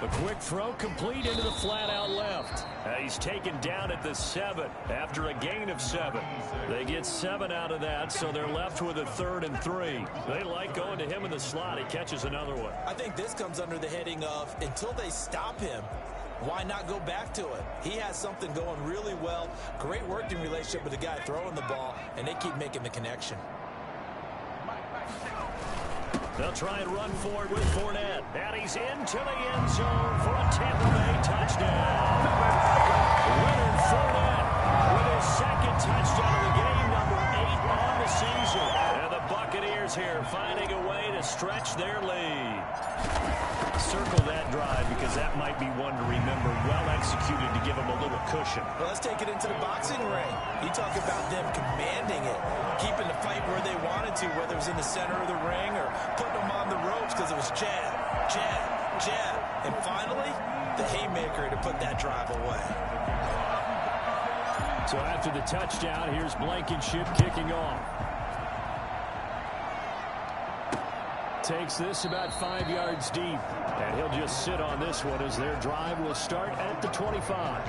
A quick throw complete into the flat out left. He's taken down at the 7 after a gain of 7. They get 7 out of that, so they're left with a 3rd and 3. They like going to him in the slot. He catches another one. I think this comes under the heading of until they stop him, why not go back to it? He has something going really well. Great working relationship with the guy throwing the ball, and they keep making the connection. They'll try and run for it with Fournette. And he's into the end zone for a Tampa Bay touchdown. Leonard Fournette with his 2nd touchdown of the game, number 8 on the season. And the Buccaneers here finding a way to stretch their lead. Circle that drive because that might be one to remember. Well executed to give them a little cushion. Well, let's take it into the boxing ring. You talk about them commanding it, keeping the fight where they wanted to, whether it was in the center of the ring or putting them on the ropes because it was jab, jab, jab. And finally, the haymaker to put that drive away. So after the touchdown, here's Blankenship kicking off. Takes this about 5 yards deep. And he'll just sit on this one as their drive will start at the 25.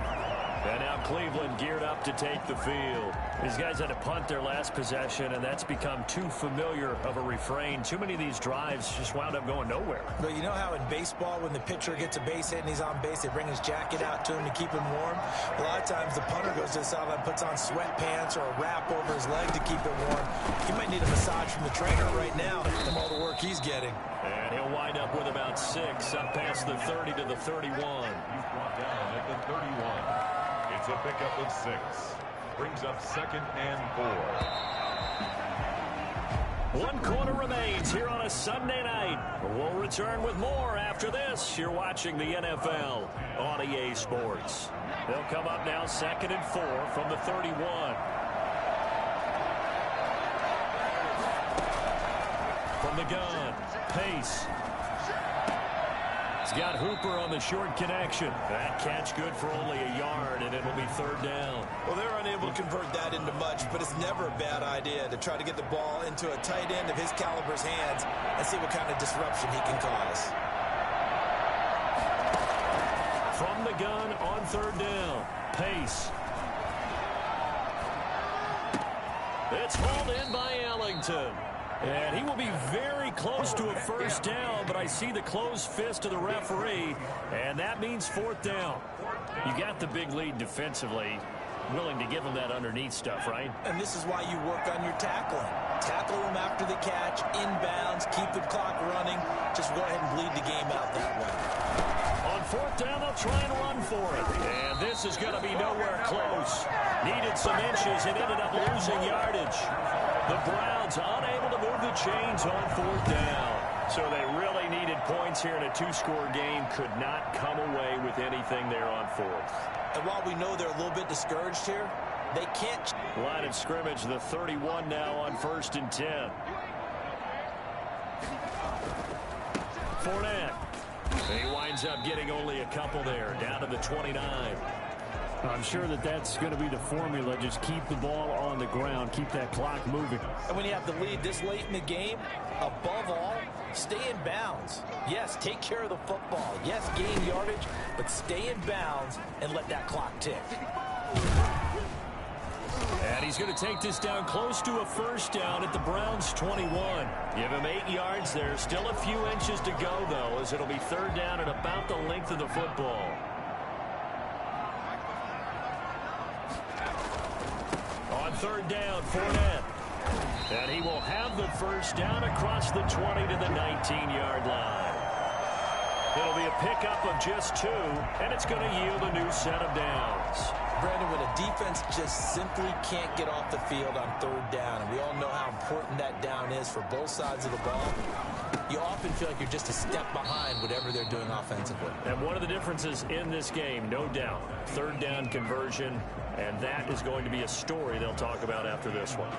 And now Cleveland geared up to take the field. These guys had to punt their last possession, and that's become too familiar of a refrain. Too many of these drives just wound up going nowhere. But you know how in baseball, when the pitcher gets a base hit and he's on base, they bring his jacket out to him to keep him warm? A lot of times the punter goes to the sideline, puts on sweatpants or a wrap over his leg to keep him warm. He might need a massage from the trainer right now from all the work he's getting. And he'll wind up with about 6 up past the 30 to the 31. He's brought down at the 31. It's a pickup of 6. Brings up 2nd and 4. 1 quarter remains here on a Sunday night. We'll return with more after this. You're watching the NFL on EA Sports. They'll come up now 2nd and 4 from the 31. From the gun, Pace. He's got Hooper on the short connection. That catch good for only a yard, and it'll be 3rd down. Well, they're unable to convert that into much, but it's never a bad idea to try to get the ball into a tight end of his caliber's hands and see what kind of disruption he can cause. From the gun on 3rd down, Pace. It's hauled in by Ellington. And he will be very close to a 1st down, but I see the closed fist of the referee, and that means 4th down. You got the big lead defensively, willing to give him that underneath stuff, right? And this is why you work on your tackling. Tackle him after the catch, inbounds, keep the clock running. Just go ahead and bleed the game out that way. On 4th down, they'll try and run for it. And this is going to be nowhere close. Needed some inches and ended up losing yardage. The Browns unable to move the chains on 4th down. So they really needed points here in a 2-score game. Could not come away with anything there on 4th. And while we know they're a little bit discouraged here, they can't. Line of scrimmage, the 31 now on 1st and 10. Fournette. He winds up getting only a couple there, down to the 29. I'm sure that that's going to be the formula. Just keep the ball on the ground. Keep that clock moving. And when you have the lead this late in the game, above all, stay in bounds. Yes, take care of the football. Yes, gain yardage, but stay in bounds and let that clock tick. And he's going to take this down close to a 1st down at the Browns' 21. Give him 8 yards there. Still a few inches to go, though, as it'll be 3rd down at about the length of the football. On 3rd down, Fournette. And he will have the 1st down across the 20 to the 19-yard line. It'll be a pickup of just 2, and it's going to yield a new set of downs. Brandon, when a defense just simply can't get off the field on 3rd down, and we all know how important that down is for both sides of the ball, you often feel like you're just a step behind whatever they're doing offensively. And one of the differences in this game, no doubt, 3rd down conversion, and that is going to be a story they'll talk about after this one.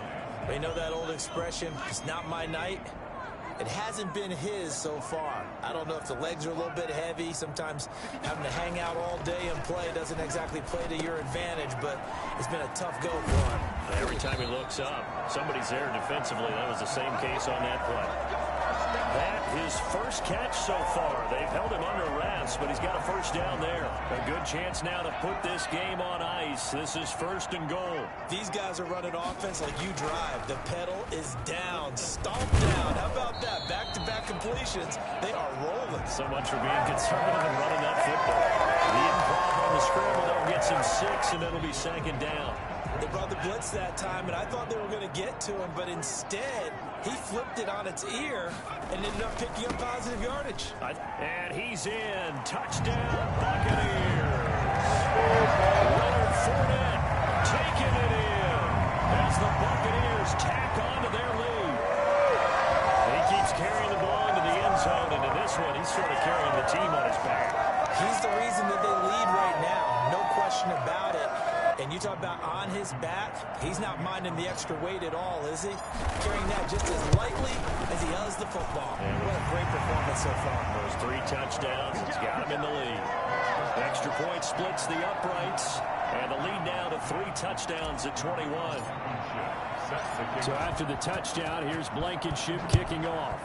You know that old expression, it's not my night? It hasn't been his so far. I don't know if the legs are a little bit heavy. Sometimes having to hang out all day and play doesn't exactly play to your advantage, but it's been a tough go for him. Every time he looks up, somebody's there defensively. That was the same case on that play. That his first catch so far. They've held him under wraps, but he's got a first down there. A good chance now to put this game on ice. This is 1st and goal. These guys are running offense like you drive. The pedal is down, stomp down. How about that? Back-to-back completions. They are rolling. So much for being conservative and running that football. The improv on the scramble, they'll get some 6, and it'll be 2nd down. They brought the blitz that time, and I thought they were going to get to him, but instead, he flipped it on its ear and ended up picking up positive yardage. And he's in. Touchdown, Buccaneers. Leonard Fournette taking it in as the Buccaneers tack on to their lead. He keeps carrying the ball into the end zone, and in this one, he's sort of carrying the team on his back. He's the reason that they lead right now, no question about it. And you talk about on his back, he's not minding the extra weight at all, is he? Carrying that just as lightly as he does the football. What a great performance so far. Those 3 touchdowns, it's got him in the lead. Extra point splits the uprights, and the lead now to 3 touchdowns at 21. So after the touchdown, here's Blankenship kicking off.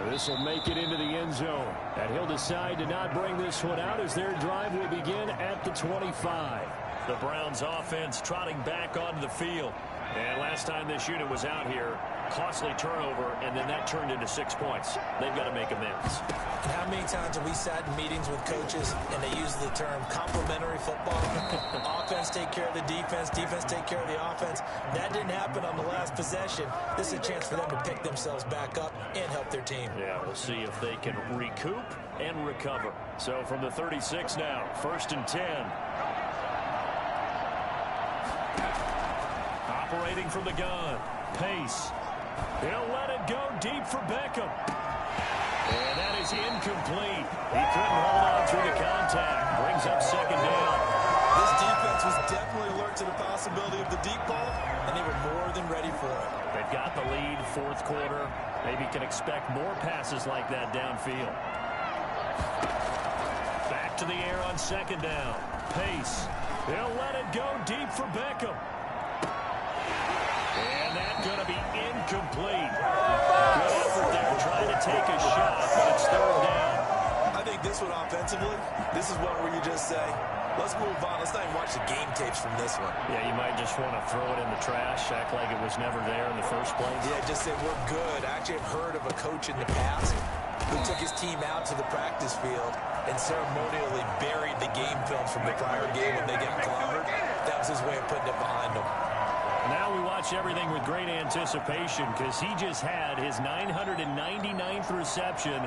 This will make it into the end zone. And he'll decide to not bring this one out as their drive will begin at the 25. The Browns offense trotting back onto the field. And last time this unit was out here, costly turnover, and then that turned into 6 points. They've got to make amends. And how many times have we sat in meetings with coaches and they use the term complementary football? Offense take care of the defense, defense take care of the offense. That didn't happen on the last possession. This is a chance for them to pick themselves back up and help their team. Yeah, we'll see if they can recoup and recover. So from the 36 now, 1st and 10. Operating from the gun. Pace. He'll let it go deep for Beckham. And that is incomplete. He couldn't hold on through the contact. Brings up 2nd down. This defense was definitely alert to the possibility of the deep ball, and they were more than ready for it. They've got the lead, 4th quarter. Maybe can expect more passes like that downfield. Back to the air on 2nd down. Pace. He'll let it go deep for Beckham. And that's going to be incomplete. Good effort there trying to take a shot, but it's 3rd down. I think this one offensively, this is one where you just say, let's move on. Let's not even watch the game tapes from this one. Yeah, you might just want to throw it in the trash, act like it was never there in the first place. Yeah, just say we're good. I actually have heard of a coach in the past who took his team out to the practice field and ceremonially buried the game films from the prior game when they got clobbered. That was his way of putting it behind them. Now we watch everything with great anticipation because he just had his 999th reception.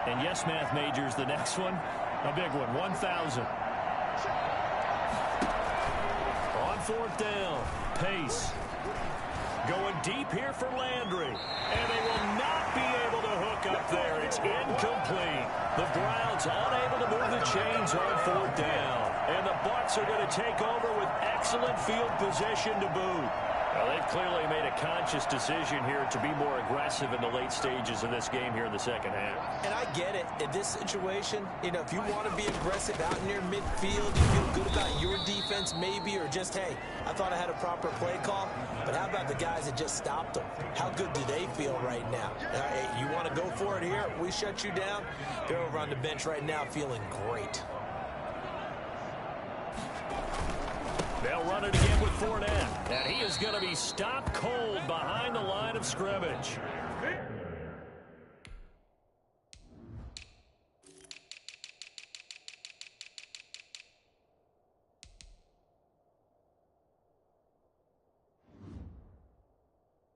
And yes, math majors, the next one, a big one, 1,000. On 4th down, Pace. Going deep here for Landry. And they will not be able to hook up there. It's incomplete. The Browns unable to move the chains on 4th down. And the Bucs are going to take over with excellent field position to boot. Well, they've clearly made a conscious decision here to be more aggressive in the late stages of this game here in the 2nd half. And I get it. In this situation, you know, if you want to be aggressive out near midfield, you feel good about your defense maybe, or just, hey, I thought I had a proper play call. But how about the guys that just stopped them? How good do they feel right now? Hey, you want to go for it here? We shut you down. They're over on the bench right now feeling great. They'll run it again with Fournette. And he is going to be stopped cold behind the line of scrimmage.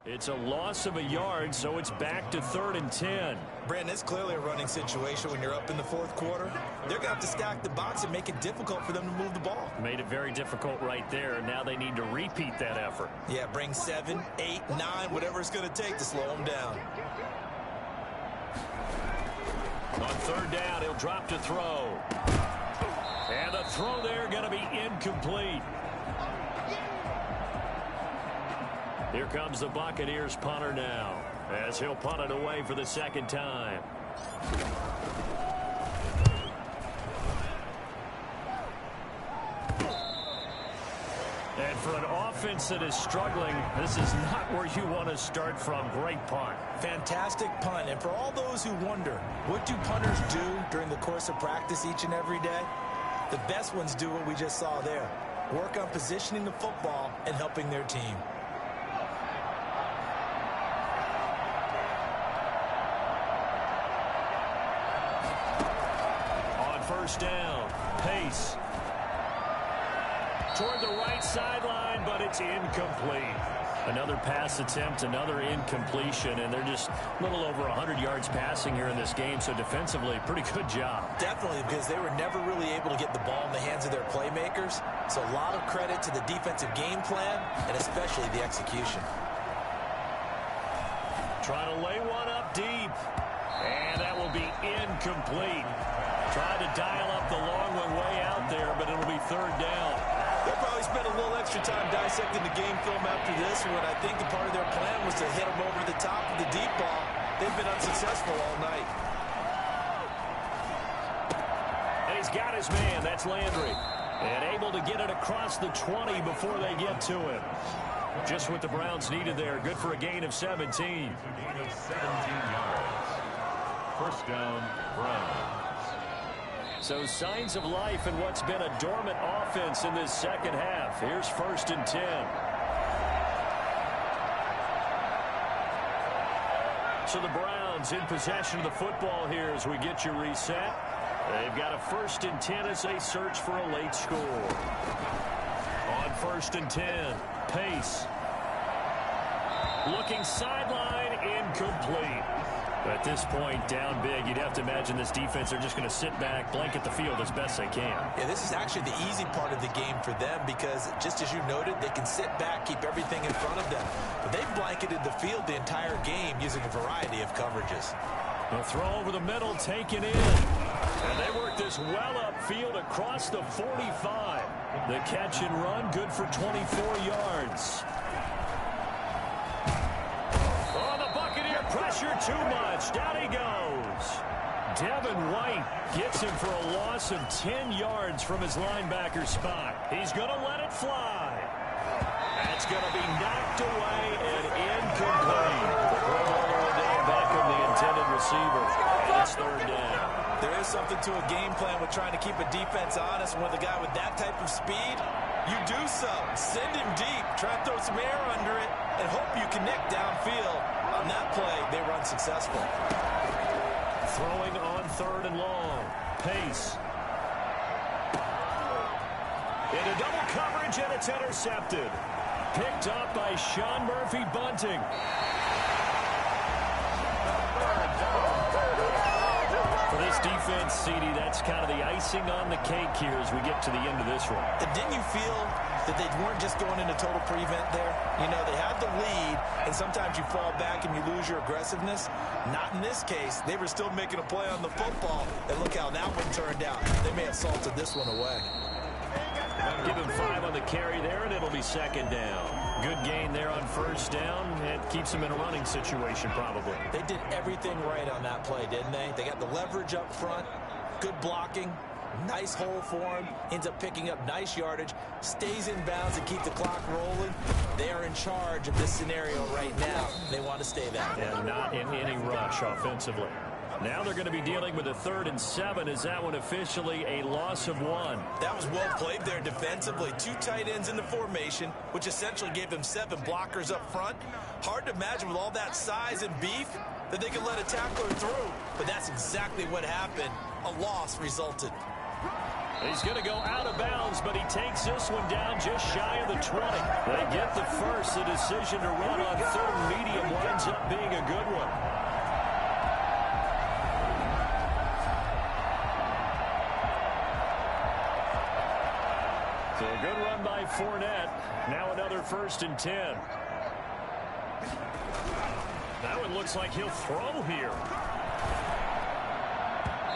It's a loss of a yard, so it's back to 3rd and 10. Brandon, it's clearly a running situation when you're up in the 4th quarter. They're going to have to stack the box and make it difficult for them to move the ball. Made it very difficult right there. Now they need to repeat that effort. Yeah, bring 7, 8, 9, whatever it's going to take to slow them down. On 3rd down, he'll drop to throw. And the throw there going to be incomplete. Here comes the Buccaneers punter now, as he'll punt it away for the second time. And for an offense that is struggling, this is not where you want to start from. Great punt. Fantastic punt. And for all those who wonder, what do punters do during the course of practice each and every day? The best ones do what we just saw there. Work on positioning the football and helping their team. On first down, Pace. Toward the right sideline, but it's incomplete. Another pass attempt, another incompletion, and they're just a little over 100 yards passing here in this game, so defensively, pretty good job. Definitely, because they were never really able to get the ball in the hands of their playmakers, so a lot of credit to the defensive game plan, and especially the execution. Trying to lay one up deep, and that will be incomplete. Trying to dial up the long one way out there, but it'll be third down. They'll probably spend a little extra time dissecting the game film after this one. I think the part of their plan was to hit them over the top of the deep ball. They've been unsuccessful all night. And he's got his man. That's Landry. And able to get it across the 20 before they get to him. Just what the Browns needed there. Good for a gain of 17. A gain of 17 yards. First down, Browns. So signs of life in what's been a dormant offense in this second half. Here's first and 10. So the Browns in possession of the football here as we get you reset. They've got a first and 10 as they search for a late score. On first and 10, Pace. Looking sideline, incomplete. At this point, down big, you'd have to imagine this defense are just going to sit back, blanket the field as best they can. Yeah, this is actually the easy part of the game for them because, just as you noted, they can sit back, keep everything in front of them. But they've blanketed the field the entire game using a variety of coverages. A throw over the middle, taken in. And they work this well upfield across the 45. The catch and run, good for 24 yards. Pressure too much. Down he goes. Devin White gets him for a loss of 10 yards from his linebacker spot. He's going to let it fly. That's going to be knocked away and incomplete. The Pro Bowler Dave Beckham, the intended receiver. And it's third down. There is something to a game plan with trying to keep a defense honest. When with a guy with that type of speed, you do so. Send him deep. Try to throw some air under it and hope you connect downfield. On that play, they were unsuccessful. Throwing on third and long. Pace. Into double coverage, and it's intercepted. Picked up by Sean Murphy-Bunting. For this defense, CD, that's kind of the icing on the cake here as we get to the end of this one. And didn't you feel that they weren't just going into total prevent there? You know, they had the lead, and sometimes you fall back and you lose your aggressiveness. Not in this case. They were still making a play on the football, and look how that one turned out. They may have salted this one away. Give him 5 on the carry there, and it'll be second down. Good gain there on first down. It keeps them in a running situation, probably. They did everything right on that play, didn't they? They got the leverage up front, good blocking, nice hole for him, ends up picking up nice yardage, stays in bounds and keep the clock rolling. They are in charge of this scenario right now. They want to stay that way. And not in any rush offensively. Now they're going to be dealing with a 3rd and 7. Is that one officially a loss of 1? That was well played there defensively. 2 tight ends in the formation, which essentially gave them 7 blockers up front. Hard to imagine with all that size and beef that they could let a tackler through. But that's exactly what happened. A loss resulted. He's going to go out of bounds, but he takes this one down just shy of the 20. They get the first. The decision to run on 3rd and medium winds up being a good one. So a good run by Fournette. Now another 1st and 10. That one looks like he'll throw here.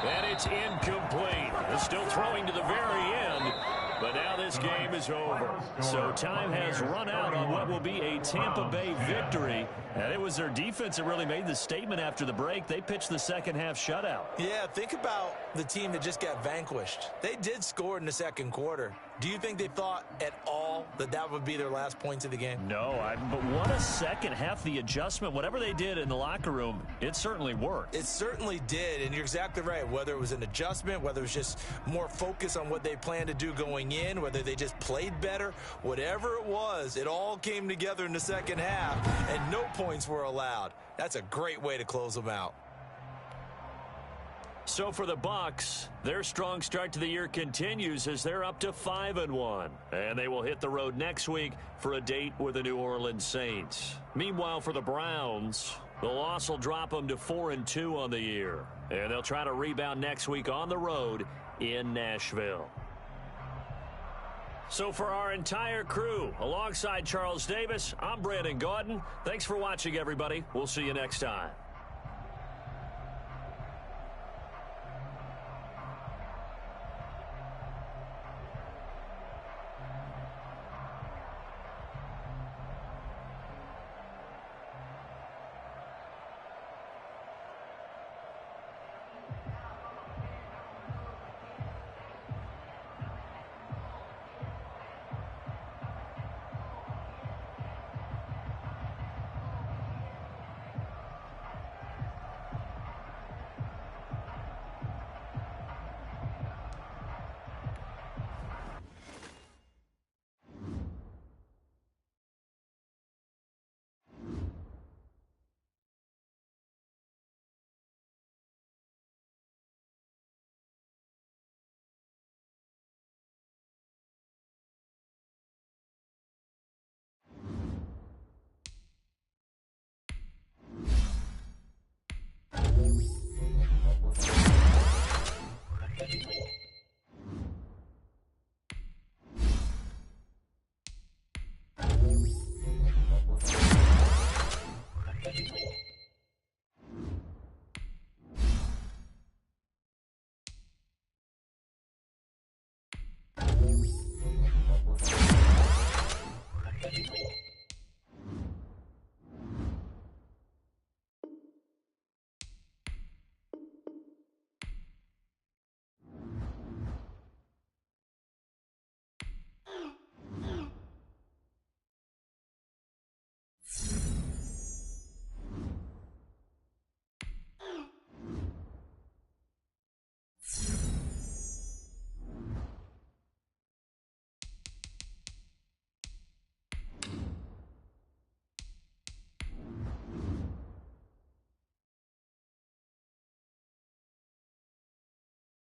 And it's incomplete. They're still throwing to the very end. But now this game is over. So time has run out on what will be a Tampa Bay victory. And it was their defense that really made the statement after the break. They pitched the second half shutout. Yeah, think about the team that just got vanquished. They did score in the second quarter. Do you think they thought at all that that would be their last points of the game? No, but what a second half. The adjustment, whatever they did in the locker room, it certainly worked. It certainly did, and you're exactly right. Whether it was an adjustment, whether it was just more focus on what they planned to do going in, whether they just played better, whatever it was, it all came together in the second half, and no points were allowed. That's a great way to close them out. So for the Bucs, their strong start to the year continues as they're up to 5-1. And they will hit the road next week for a date with the New Orleans Saints. Meanwhile, for the Browns, the loss will drop them to 4-2 on the year. And they'll try to rebound next week on the road in Nashville. So for our entire crew, alongside Charles Davis, I'm Brandon Gaudin. Thanks for watching, everybody. We'll see you next time.